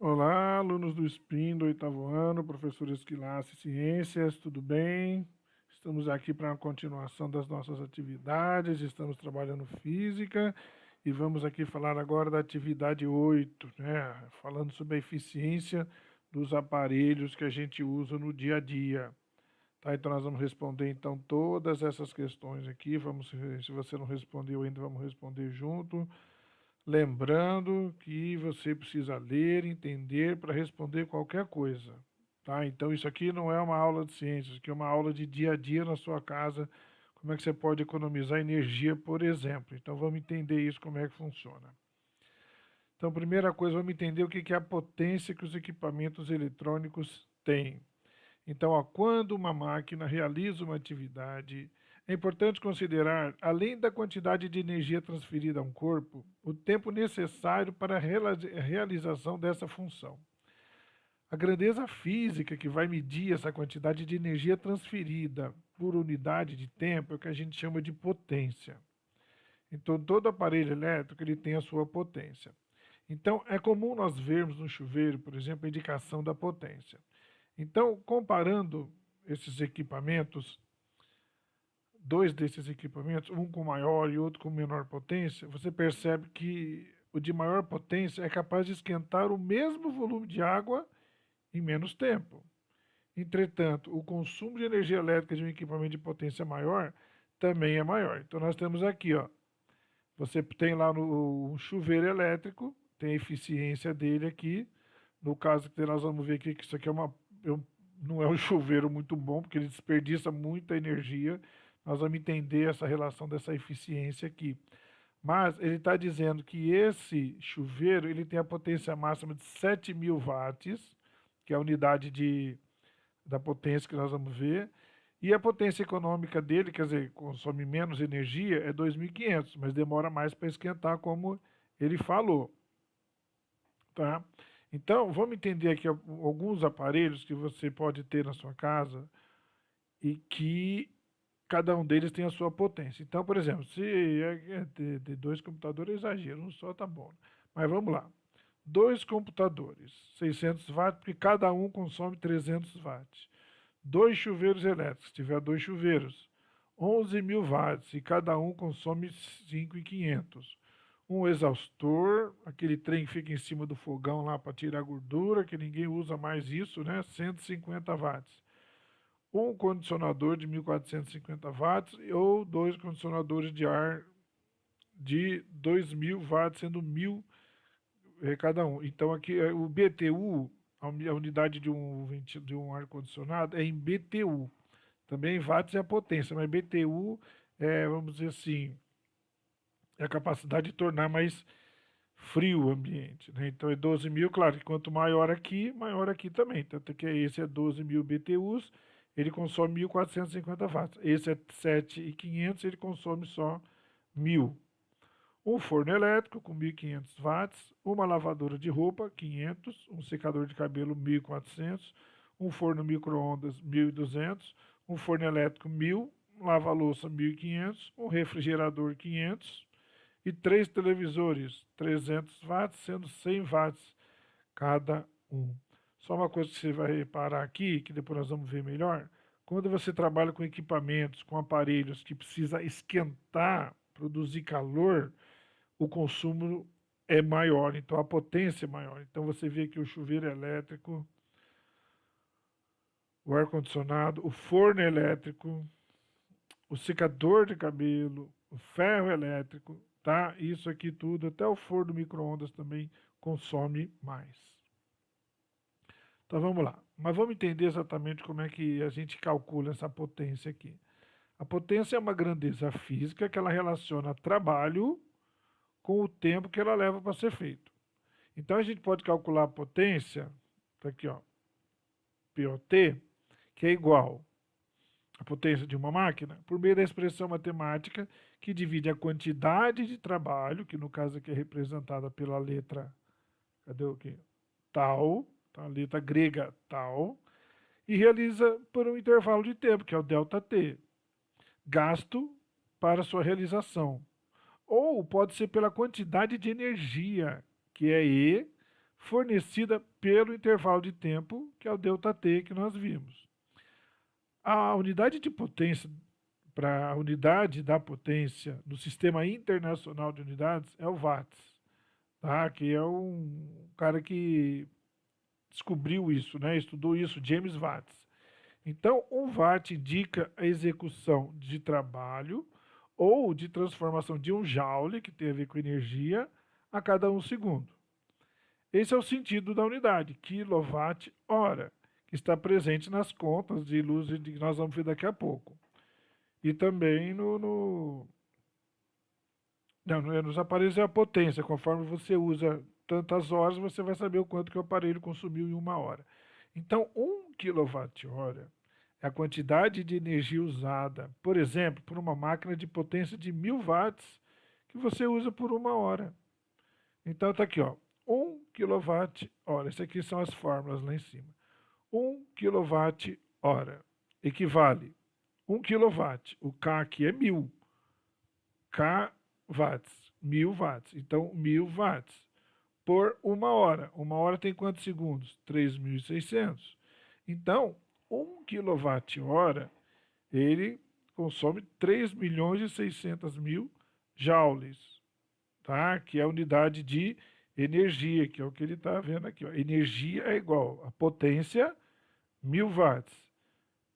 Olá, alunos do SPIN do oitavo ano, professor Esquilace Ciências, tudo bem? Estamos aqui para a continuação das nossas atividades, estamos trabalhando física e vamos aqui falar agora da atividade 8, né? Falando sobre a eficiência dos aparelhos que a gente usa no dia a dia. Tá, então nós vamos responder então todas essas questões aqui, se você não respondeu ainda, vamos responder junto. Lembrando que você precisa ler, entender para responder qualquer coisa, tá? Então isso aqui não é uma aula de ciências, isso aqui é uma aula de dia a dia na sua casa, como é que você pode economizar energia, por exemplo. Então vamos entender isso, como é que funciona. Então, primeira coisa, vamos entender o que é a potência que os equipamentos eletrônicos têm. Então, ó, quando uma máquina realiza uma atividade, é importante considerar, além da quantidade de energia transferida a um corpo, o tempo necessário para a realização dessa função. A grandeza física que vai medir essa quantidade de energia transferida por unidade de tempo é o que a gente chama de potência. Então, todo aparelho elétrico ele tem a sua potência. Então, é comum nós vermos no chuveiro, por exemplo, a indicação da potência. Então, comparando esses equipamentos, dois desses equipamentos, um com maior e outro com menor potência, você percebe que o de maior potência é capaz de esquentar o mesmo volume de água em menos tempo. Entretanto, o consumo de energia elétrica de um equipamento de potência maior também é maior. Então, nós temos aqui, ó, você tem lá no um chuveiro elétrico, tem a eficiência dele aqui. No caso que nós vamos ver aqui que isso aqui não é um chuveiro muito bom, porque ele desperdiça muita energia. Nós vamos entender essa relação dessa eficiência aqui. Mas ele está dizendo que esse chuveiro ele tem a potência máxima de 7.000 watts, que é a unidade da potência que nós vamos ver. E a potência econômica dele, quer dizer, consome menos energia, é 2.500, mas demora mais para esquentar, como ele falou. Tá? Então, vamos entender aqui alguns aparelhos que você pode ter na sua casa e que cada um deles tem a sua potência. Então, por exemplo, se de dois computadores é exagero, um só tá bom. Mas vamos lá. Dois computadores, 600 watts, porque cada um consome 300 watts. Dois chuveiros elétricos, se tiver dois chuveiros, 11.000 watts e cada um consome 5.500. Um exaustor, aquele trem que fica em cima do fogão lá para tirar gordura, que ninguém usa mais isso, né? 150 watts. Um condicionador de 1.450 watts ou dois condicionadores de ar de 2.000 watts, sendo 1.000 cada um. Então aqui o BTU, a unidade de um ar-condicionado, é em BTU. Também watts é a potência, mas BTU é, vamos dizer assim, é a capacidade de tornar mais frio o ambiente, né? Então é 12.000, claro que quanto maior aqui também. Tanto que esse é 12.000 BTUs, ele consome 1.450 watts. Esse é 7.500, ele consome só 1.000. Um forno elétrico com 1.500 watts, uma lavadora de roupa, 500, um secador de cabelo, 1.400, um forno micro-ondas, 1.200, um forno elétrico, 1.000, um lava-louça, 1.500, um refrigerador, 500 e três televisores, 300 watts, sendo 100 watts cada um. Só uma coisa que você vai reparar aqui, que depois nós vamos ver melhor, quando você trabalha com equipamentos, com aparelhos que precisa esquentar, produzir calor, o consumo é maior, então a potência é maior. Então você vê que o chuveiro elétrico, o ar-condicionado, o forno elétrico, o secador de cabelo, o ferro elétrico, tá? Isso aqui tudo, até o forno micro-ondas também consome mais. Então vamos lá. Mas vamos entender exatamente como é que a gente calcula essa potência aqui. A potência é uma grandeza física que ela relaciona trabalho com o tempo que ela leva para ser feito. Então a gente pode calcular a potência, tá aqui ó, POT, que é igual a potência de uma máquina, por meio da expressão matemática que divide a quantidade de trabalho, que no caso aqui é representada pela letra, cadê o quê? Tal, tá? A letra grega tal, e realiza por um intervalo de tempo, que é o ΔT, gasto para sua realização. Ou pode ser pela quantidade de energia, que é E, fornecida pelo intervalo de tempo, que é o ΔT que nós vimos. A unidade de potência, para a unidade da potência do Sistema Internacional de Unidades é o watts, tá? Que é um cara que descobriu isso, né? Estudou isso, James Watts. Então, um watt indica a execução de trabalho ou de transformação de um joule, que tem a ver com energia, a cada 1 segundo. Esse é o sentido da unidade, quilowatt-hora, que está presente nas contas de luz que nós vamos ver daqui a pouco. E também nos aparelhos é a potência. Conforme você usa tantas horas, você vai saber o quanto que o aparelho consumiu em 1 hora. Então, 1 kWh é a quantidade de energia usada, por exemplo, por uma máquina de potência de 1000 watts que você usa por 1 hora. Então está aqui, ó, 1 kWh. Essas aqui são as fórmulas lá em cima. 1 kWh equivale 1 kW. O K aqui é 1000. K watts, 1000 watts. Então, 1000 watts por 1 hora. 1 hora tem quantos segundos? 3.600. Então, 1 kWh, ele consome 3.600.000 joules, tá? Que é a unidade de energia, que é o que ele está vendo aqui. Ó. Energia é igual a potência, 1000 watts,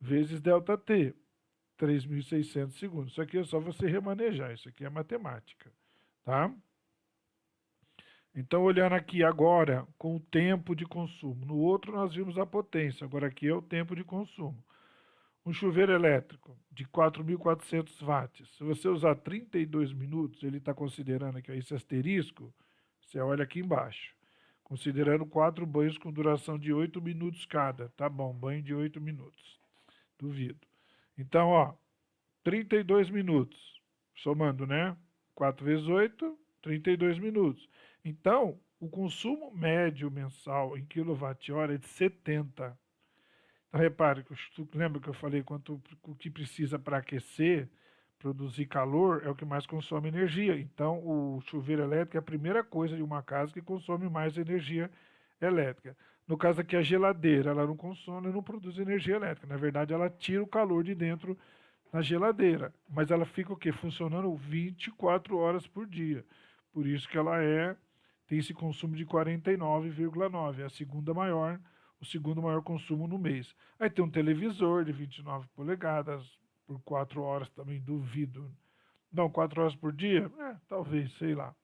vezes ΔT, 3.600 segundos. Isso aqui é só você remanejar, isso aqui é matemática, tá? Então, olhando aqui agora com o tempo de consumo. No outro nós vimos a potência, agora aqui é o tempo de consumo. Um chuveiro elétrico de 4.400 watts, se você usar 32 minutos, ele está considerando aqui, ó, esse asterisco, você olha aqui embaixo, considerando 4 banhos com duração de 8 minutos cada. Tá bom, banho de 8 minutos. Duvido. Então, ó, 32 minutos, somando, né? 4 vezes 8, 32 minutos. Então, o consumo médio mensal em quilowatt-hora é de 70. Então, repare, lembra que eu falei o que precisa para aquecer, produzir calor, é o que mais consome energia. Então, o chuveiro elétrico é a primeira coisa de uma casa que consome mais energia elétrica. No caso aqui, a geladeira, ela não consome, não produz energia elétrica. Na verdade, ela tira o calor de dentro na geladeira, mas ela fica o quê? Funcionando 24 horas por dia. Por isso que ela tem esse consumo de 49,9, é a segunda maior, o segundo maior consumo no mês. Aí tem um televisor de 29 polegadas por 4 horas também, duvido. Não, 4 horas por dia? Talvez, sei lá.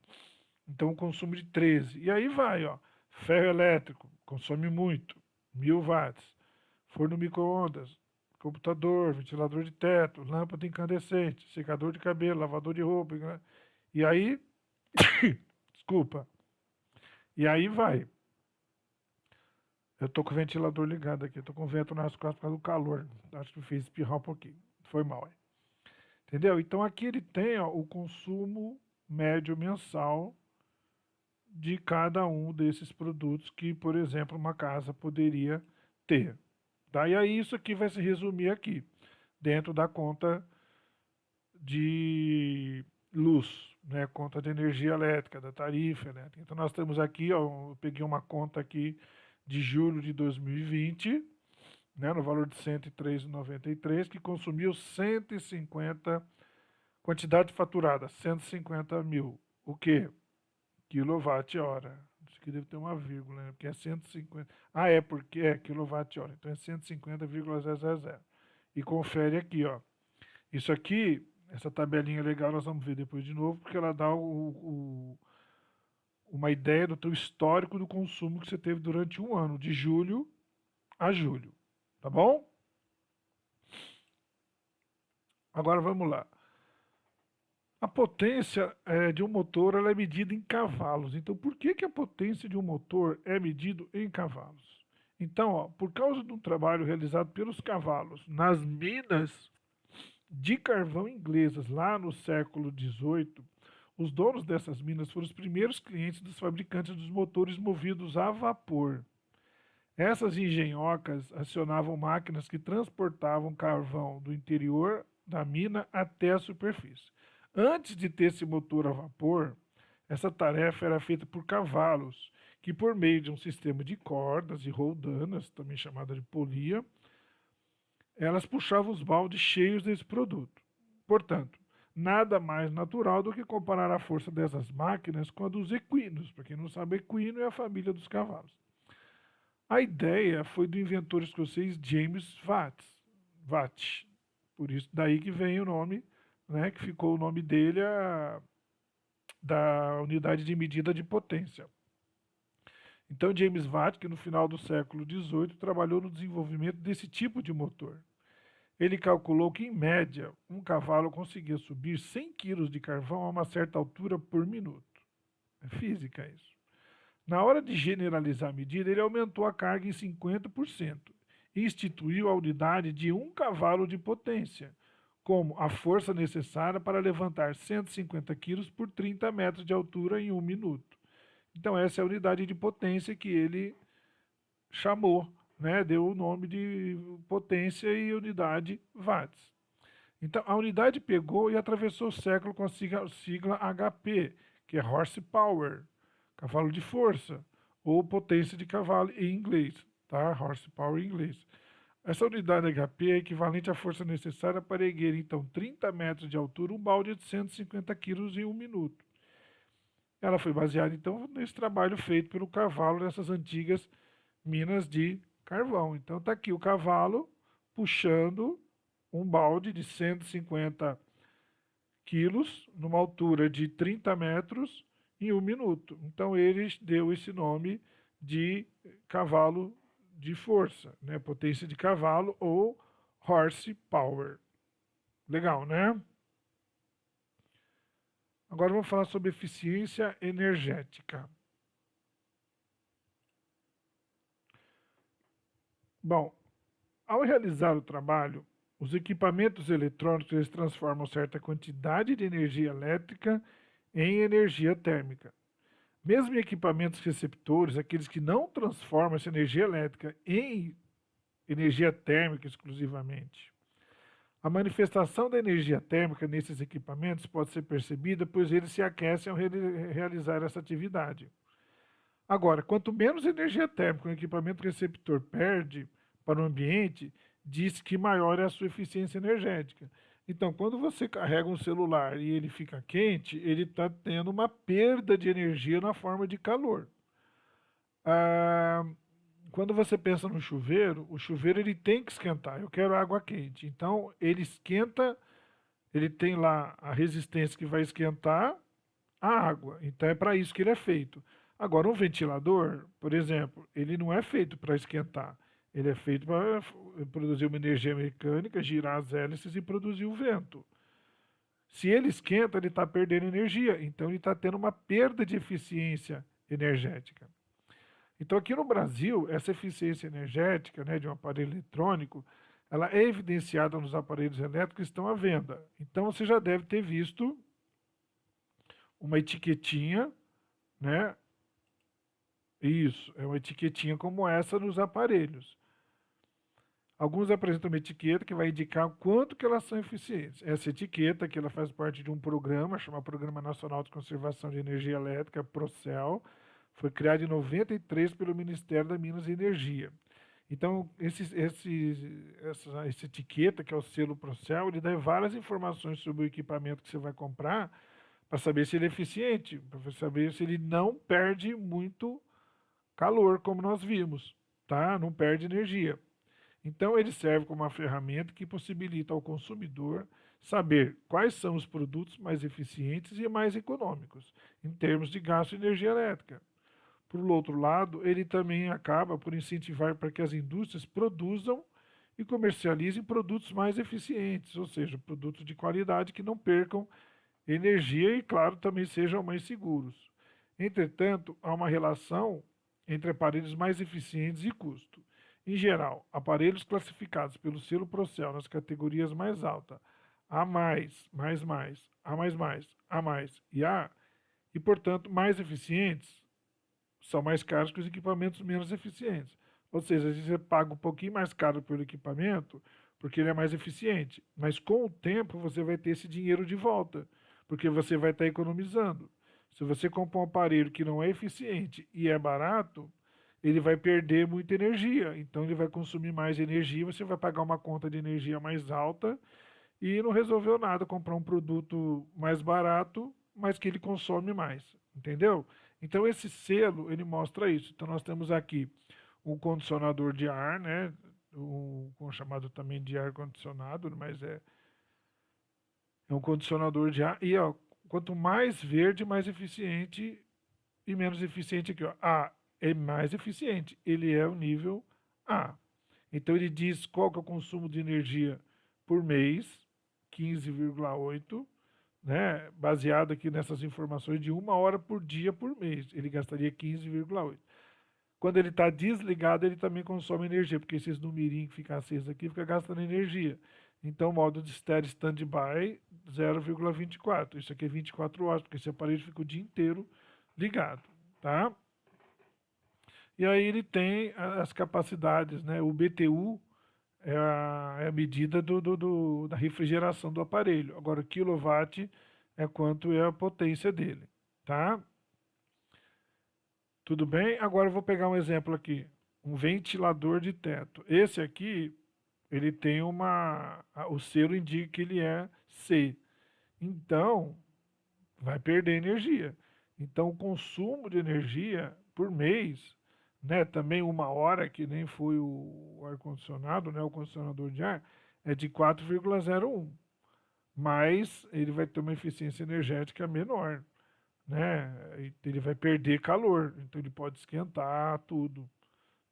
Então o consumo de 13. E aí vai, ó. Ferro elétrico, consome muito, 1000 watts. Forno micro-ondas, computador, ventilador de teto, lâmpada incandescente, secador de cabelo, lavador de roupa. Né? E aí, desculpa. E aí vai. Eu tô com o ventilador ligado aqui, eu tô com o vento nas costas por causa do calor. Acho que fez espirrar um pouquinho. Foi mal, entendeu? Então aqui ele tem ó, o consumo médio mensal de cada um desses produtos que, por exemplo, uma casa poderia ter. Tá? E aí isso aqui vai se resumir aqui, dentro da conta de luz, né? Conta de energia elétrica, da tarifa elétrica. Então nós temos aqui, ó, eu peguei uma conta aqui de julho de 2020, né, no valor de R$ 103,93, que consumiu 150, quantidade faturada, 150 mil. O quê? Quilowatt-hora. Isso aqui deve ter uma vírgula, né? Porque é 150. Ah, é porque é quilowatt-hora. Então é 150,000. E confere aqui, ó. Isso aqui, essa tabelinha legal, nós vamos ver depois de novo, porque ela dá uma ideia do teu histórico do consumo que você teve durante um ano, de julho a julho. Tá bom? Agora vamos lá. A potência de um motor ela é medida em cavalos. Então, por que a potência de um motor é medido em cavalos? Então, ó, por causa do trabalho realizado pelos cavalos nas minas de carvão inglesas lá no século XVIII, os donos dessas minas foram os primeiros clientes dos fabricantes dos motores movidos a vapor. Essas engenhocas acionavam máquinas que transportavam carvão do interior da mina até a superfície. Antes de ter esse motor a vapor, essa tarefa era feita por cavalos, que por meio de um sistema de cordas e roldanas, também chamada de polia, elas puxavam os baldes cheios desse produto. Portanto, nada mais natural do que comparar a força dessas máquinas com a dos equinos. Para quem não sabe, equino é a família dos cavalos. A ideia foi do inventor escocês James Watt. Por isso daí que vem o nome, né, que ficou o nome dele da unidade de medida de potência. Então James Watt, que no final do século XVIII trabalhou no desenvolvimento desse tipo de motor. Ele calculou que, em média, um cavalo conseguia subir 100 quilos de carvão a uma certa altura por minuto. É física isso. Na hora de generalizar a medida, ele aumentou a carga em 50% e instituiu a unidade de um cavalo de potência, como a força necessária para levantar 150 quilos por 30 metros de altura em 1 minuto. Então essa é a unidade de potência que ele chamou, né? Deu o nome de potência e unidade watts. Então a unidade pegou e atravessou o século com a sigla HP, que é horsepower, cavalo de força, ou potência de cavalo em inglês, tá? Horsepower em inglês. Essa unidade HP é equivalente à força necessária para erguer, então, 30 metros de altura, um balde de 150 quilos em 1 minuto. Ela foi baseada, então, nesse trabalho feito pelo cavalo nessas antigas minas de carvão. Então, está aqui o cavalo puxando um balde de 150 quilos, numa altura de 30 metros, em 1 minuto. Então, ele deu esse nome de cavalo de força, né? Potência de cavalo ou horsepower. Legal, né? Agora vamos falar sobre eficiência energética. Bom, ao realizar o trabalho, os equipamentos eletrônicos eles transformam certa quantidade de energia elétrica em energia térmica. Mesmo em equipamentos receptores, aqueles que não transformam essa energia elétrica em energia térmica exclusivamente. A manifestação da energia térmica nesses equipamentos pode ser percebida, pois eles se aquecem ao realizar essa atividade. Agora, quanto menos energia térmica o equipamento receptor perde para o ambiente, diz que maior é a sua eficiência energética. Então, quando você carrega um celular e ele fica quente, ele está tendo uma perda de energia na forma de calor. Ah, quando você pensa no chuveiro, o chuveiro ele tem que esquentar. Eu quero água quente. Então, ele esquenta, ele tem lá a resistência que vai esquentar a água. Então, é para isso que ele é feito. Agora, um ventilador, por exemplo, ele não é feito para esquentar. Ele é feito para produzir uma energia mecânica, girar as hélices e produzir o vento. Se ele esquenta, ele está perdendo energia. Então, ele está tendo uma perda de eficiência energética. Então, aqui no Brasil, essa eficiência energética, né, de um aparelho eletrônico, ela é evidenciada nos aparelhos elétricos que estão à venda. Então, você já deve ter visto uma etiquetinha, né? Isso, é uma etiquetinha como essa nos aparelhos. Alguns apresentam uma etiqueta que vai indicar o quanto que elas são eficientes. Essa etiqueta, que ela faz parte de um programa, chamado Programa Nacional de Conservação de Energia Elétrica, PROCEL, foi criado em 93 pelo Ministério da Minas e Energia. Então, essa etiqueta, que é o selo PROCEL, ele dá várias informações sobre o equipamento que você vai comprar para saber se ele é eficiente, para saber se ele não perde muito calor, como nós vimos, tá? Não perde energia. Então, ele serve como uma ferramenta que possibilita ao consumidor saber quais são os produtos mais eficientes e mais econômicos, em termos de gasto de energia elétrica. Por outro lado, ele também acaba por incentivar para que as indústrias produzam e comercializem produtos mais eficientes, ou seja, produtos de qualidade que não percam energia e, claro, também sejam mais seguros. Entretanto, há uma relação entre aparelhos mais eficientes e custo. Em geral, aparelhos classificados pelo selo Procel nas categorias mais altas, A+, A++, A e A, e portanto mais eficientes, são mais caros que os equipamentos menos eficientes. Ou seja, às vezes você paga um pouquinho mais caro pelo equipamento, porque ele é mais eficiente, mas com o tempo você vai ter esse dinheiro de volta, porque você vai estar economizando. Se você comprar um aparelho que não é eficiente e é barato, ele vai perder muita energia. Então ele vai consumir mais energia, você vai pagar uma conta de energia mais alta e não resolveu nada comprar um produto mais barato, mas que ele consome mais, entendeu? Então esse selo, ele mostra isso. Então nós temos aqui um condicionador de ar, né? Chamado também de ar condicionado, mas é um condicionador de ar. E ó, quanto mais verde, mais eficiente e menos eficiente aqui, ó. A é mais eficiente, ele é o nível A. Então ele diz qual que é o consumo de energia por mês, 15,8, né? Baseado aqui nessas informações de 1 hora por dia por mês. Ele gastaria 15,8. Quando ele está desligado, ele também consome energia, porque esses numerinhos que ficam acesos aqui fica gastando energia. Então, modo de stereo standby, 0,24. Isso aqui é 24 horas, porque esse aparelho fica o dia inteiro ligado, tá? E aí ele tem as capacidades, né? O BTU é a medida da refrigeração do aparelho. Agora, o quilowatt é quanto é a potência dele, tá? Tudo bem? Agora eu vou pegar um exemplo aqui. Um ventilador de teto. Esse aqui, ele tem o selo indica que ele é C. Então, vai perder energia. Então, o consumo de energia por mês, né, também 1 hora, que nem foi o ar-condicionado, né, o condicionador de ar, é de 4,01. Mas ele vai ter uma eficiência energética menor, né? Ele vai perder calor, então ele pode esquentar tudo.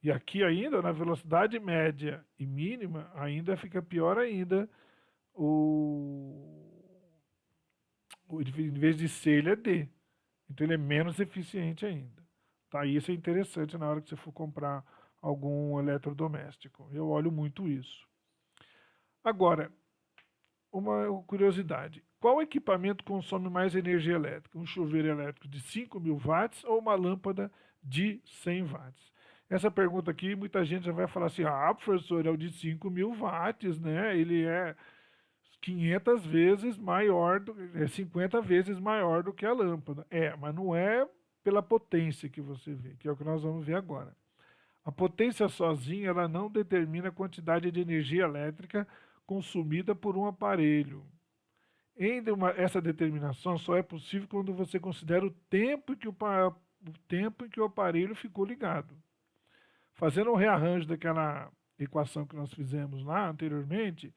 E aqui ainda, na velocidade média e mínima, ainda fica pior ainda. O, em vez de C, ele é D. Então ele é menos eficiente ainda. Tá? Isso é interessante na hora que você for comprar algum eletrodoméstico. Eu olho muito isso. Agora, uma curiosidade. Qual equipamento consome mais energia elétrica? Um chuveiro elétrico de 5.000 watts ou uma lâmpada de 100 watts? Essa pergunta aqui, muita gente já vai falar assim, professor, é o de 5.000 watts, né? Ele é 500 vezes maior, 50 vezes maior do que a lâmpada. Mas não é pela potência que você vê, que é o que nós vamos ver agora. A potência sozinha, ela não determina a quantidade de energia elétrica consumida por um aparelho. Essa determinação só é possível quando você considera o tempo em que o aparelho ficou ligado. Fazendo um rearranjo daquela equação que nós fizemos lá anteriormente,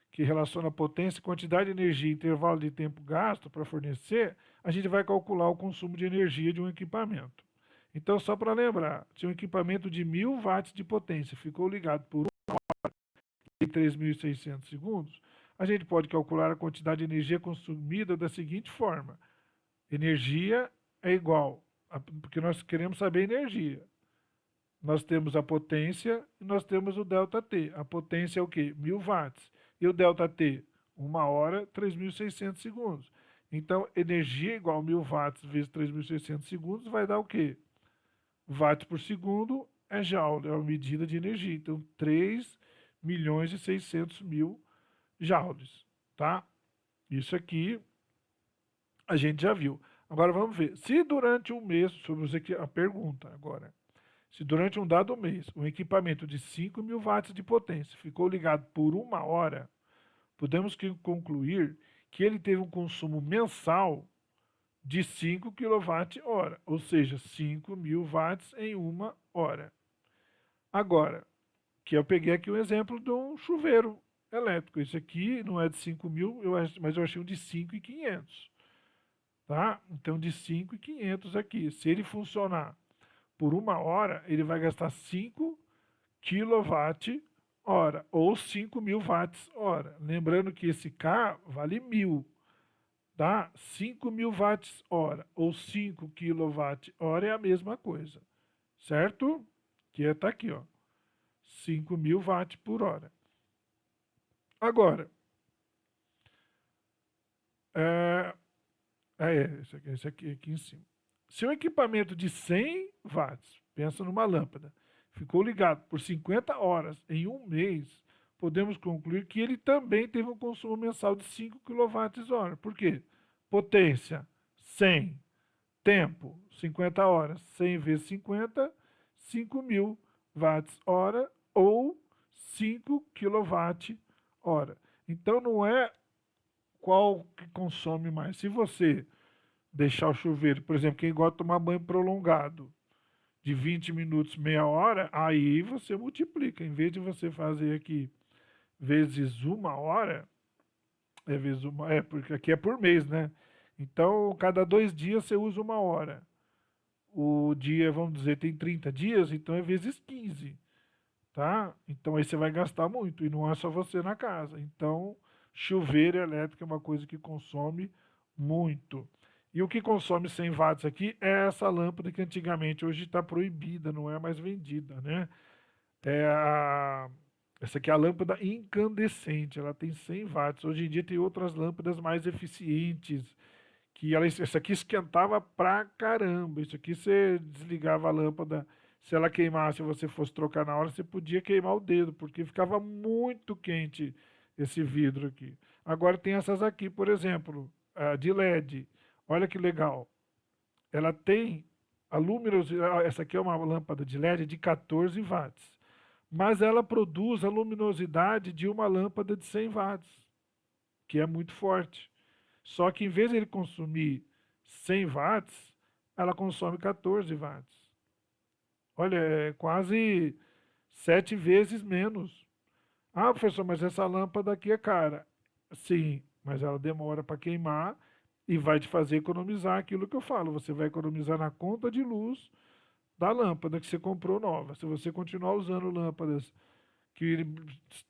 que relaciona potência, quantidade de energia e intervalo de tempo gasto para fornecer, a gente vai calcular o consumo de energia de um equipamento. Então, só para lembrar, se um equipamento de 1.000 watts de potência ficou ligado por 3.600 segundos, a gente pode calcular a quantidade de energia consumida da seguinte forma. Energia é igual, porque nós queremos saber energia. Nós temos a potência e nós temos o ΔT. A potência é o quê? 1.000 watts. E o ΔT? 1 hora, 3.600 segundos. Então, energia igual a 1.000 watts vezes 3.600 segundos vai dar o quê? Watts por segundo é joule, é uma medida de energia. Então, 3.600.000 joules, tá? Isso aqui a gente já viu. Agora vamos ver. Se durante um mês, a pergunta agora, se durante um dado mês um equipamento de 5.000 watts de potência ficou ligado por 1 hora, podemos concluir que ele teve um consumo mensal de 5 kWh, ou seja, 5.000 watts em 1 hora. Agora, que eu peguei aqui um exemplo de um chuveiro elétrico. Esse aqui não é de 5.000, mas eu achei um de 5.500. Tá? Então, de 5.500 aqui. Se ele funcionar por 1 hora, ele vai gastar 5 kWh, ou 5.000 watts hora. Lembrando que esse K vale 1.000, tá? 5.000 watts hora ou 5 kWh é a mesma coisa, certo? Que tá aqui, ó, 5.000 watts por hora. Agora, esse aqui em cima. Se um equipamento de 100 watts, pensa numa lâmpada, ficou ligado por 50 horas em um mês, podemos concluir que ele também teve um consumo mensal de 5 kWh. Por quê? Potência 100, Tempo, 50 horas. 100 vezes 50, 5.000 watts-hora ou 5 kWh. Então, não é qual que consome mais. Se você deixar o chuveiro, por exemplo, quem gosta de tomar banho prolongado, de 20 minutos, meia hora, aí você multiplica. Em vez de você fazer aqui vezes 1 hora, porque aqui é por mês, né? Então, cada 2 dias você usa 1 hora. O dia, vamos dizer, tem 30 dias, então é vezes 15, tá? Então aí você vai gastar muito, e não é só você na casa. Então, chuveiro elétrico é uma coisa que consome muito. E o que consome 100 watts aqui é essa lâmpada que antigamente, hoje está proibida, não é mais vendida, né? É a, essa aqui é a lâmpada incandescente, ela tem 100 watts. Hoje em dia tem outras lâmpadas mais eficientes, que essa aqui esquentava pra caramba. Isso aqui você desligava a lâmpada, se ela queimasse e você fosse trocar na hora, você podia queimar o dedo, porque ficava muito quente esse vidro aqui. Agora tem essas aqui, por exemplo, a de LED. Olha que legal. Ela tem a luminosidade, essa aqui é uma lâmpada de LED de 14 watts, mas ela produz a luminosidade de uma lâmpada de 100 watts, que é muito forte. Só que em vez de ele consumir 100 watts, ela consome 14 watts. Olha, é quase 7 vezes menos. Ah, professor, mas essa lâmpada aqui é cara. Sim, mas ela demora para queimar e vai te fazer economizar aquilo que eu falo. Você vai economizar na conta de luz da lâmpada que você comprou nova. Se você continuar usando lâmpadas que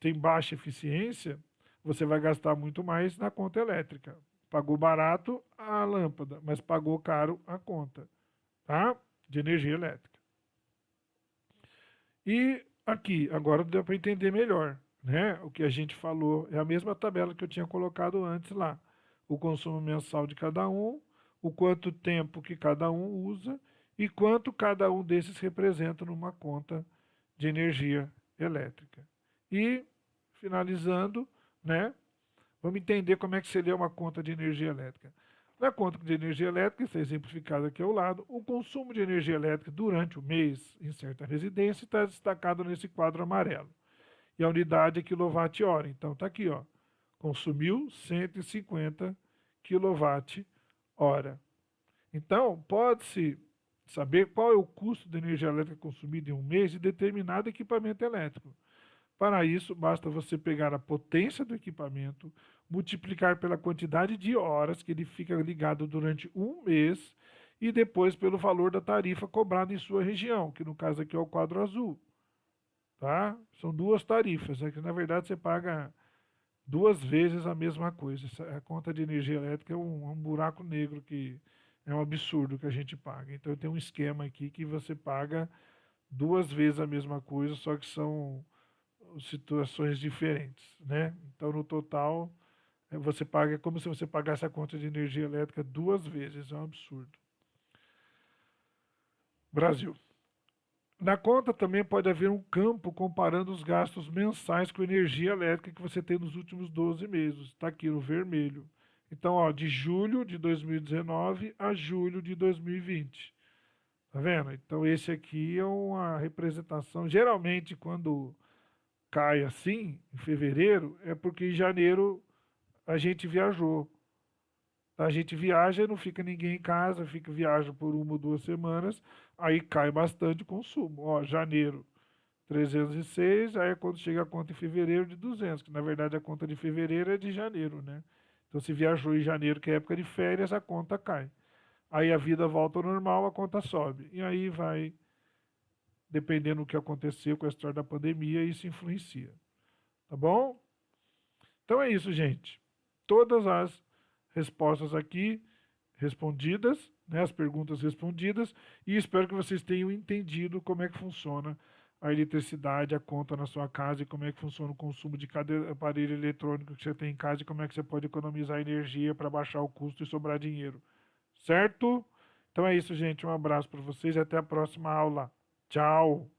têm baixa eficiência, você vai gastar muito mais na conta elétrica. Pagou barato a lâmpada, mas pagou caro a conta, tá? De energia elétrica. E aqui, agora deu para entender melhor, né? O que a gente falou é a mesma tabela que eu tinha colocado antes lá. O consumo mensal de cada um, o quanto tempo que cada um usa e quanto cada um desses representa numa conta de energia elétrica. E, finalizando, né? Vamos entender como é que seria uma conta de energia elétrica. Na conta de energia elétrica, está exemplificado aqui ao lado, o consumo de energia elétrica durante o mês em certa residência está destacado nesse quadro amarelo. E a unidade é quilowatt-hora. Então está aqui, ó, consumiu 150 kWh. Então, pode-se saber qual é o custo de energia elétrica consumida em um mês de determinado equipamento elétrico. Para isso, basta você pegar a potência do equipamento, multiplicar pela quantidade de horas que ele fica ligado durante um mês e depois pelo valor da tarifa cobrada em sua região, que no caso aqui é o quadro azul, tá? São duas tarifas, é que na verdade você paga 2 vezes a mesma coisa. A conta de energia elétrica é um buraco negro que é um absurdo que a gente paga. Então tem um esquema aqui que você paga 2 vezes a mesma coisa, só que são situações diferentes, né? Então, no total, você paga, é como se você pagasse a conta de energia elétrica 2 vezes, é um absurdo. Brasil. Na conta também pode haver um campo comparando os gastos mensais com energia elétrica que você tem nos últimos 12 meses. Está aqui no vermelho. Então, ó, de julho de 2019 a julho de 2020. Tá vendo? Então, esse aqui é uma representação. Geralmente, quando cai assim, em fevereiro, é porque em janeiro a gente viajou. A gente viaja e não fica ninguém em casa, viaja por 1 ou 2 semanas, aí cai bastante o consumo. Ó, janeiro, 306, aí quando chega a conta em fevereiro de 200, que na verdade a conta de fevereiro é de janeiro, né? Então se viajou em janeiro, que é época de férias, a conta cai. Aí a vida volta ao normal, a conta sobe. E aí vai, dependendo do que aconteceu com a história da pandemia, isso influencia. Tá bom? Então é isso, gente. Todas as respostas aqui respondidas, né, as perguntas respondidas, e espero que vocês tenham entendido como é que funciona a eletricidade, a conta na sua casa e como é que funciona o consumo de cada aparelho eletrônico que você tem em casa e como é que você pode economizar energia para baixar o custo e sobrar dinheiro. Certo? Então é isso, gente. Um abraço para vocês e até a próxima aula. Tchau!